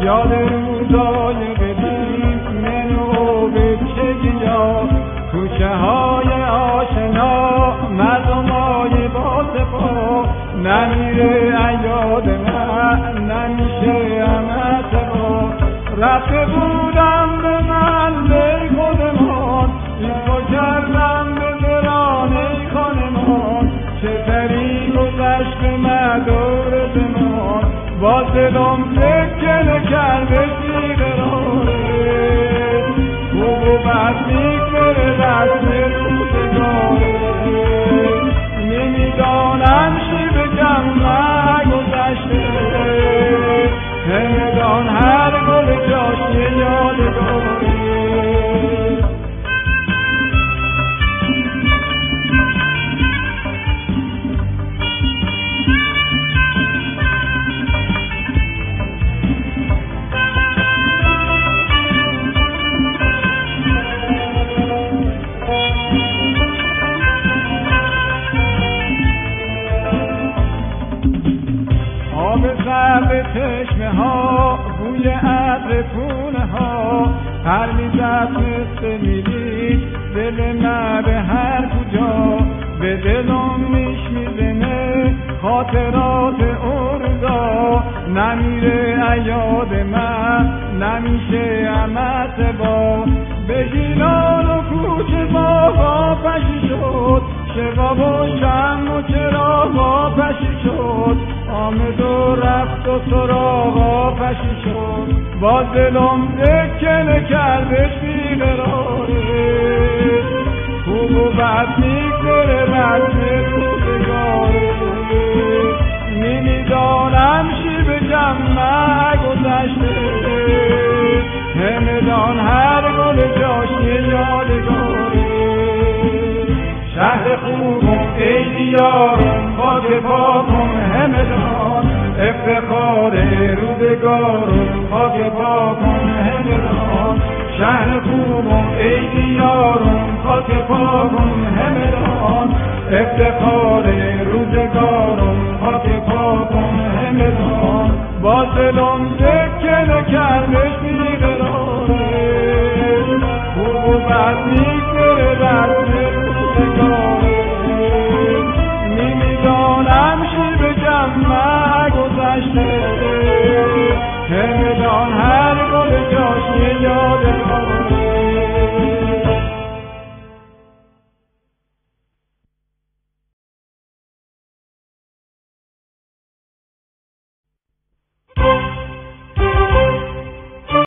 یاد روزای قدیم منو بچگی ها کوچه های آشنا مردمای با سپا نمیره یاد من نمیشه همه سپا رفته بودم به منزل خودمان ایفا کردم به درانه خانمان چطوری گذشت من دور زمان با دلم سکه کردش بیقراره خوب و بد میگذره دست روزگاره نمیدانم چی بگم نگذشته همدان هر گل جاش یه یادگاره به چشمه ها بوی عطر پونه ها هر میزد مثل میلید دل من به هر کجا به دلم میزنه خاطرات ارزا نمیره یاد من نمیشه همه با به گیلان و کوچه باغا پشی شد شباب و شم و چراغا پشی شد آمد و رفت و سراغا پشی شد با دلم دکنه کردش بیقراره خوب و بد میگذره رسم روزگاره نمیدانم چی بگم نگذشته همدان هر گل جاش یه یادگاره شهر خوبم ای دیارم خاک پاکم همدان افتخار روزگارم خاک پاکم همدان شهر خوبم ای دیارم خاک پاکم همدان افتخار روزگارم خاک پاکم همدان با دلم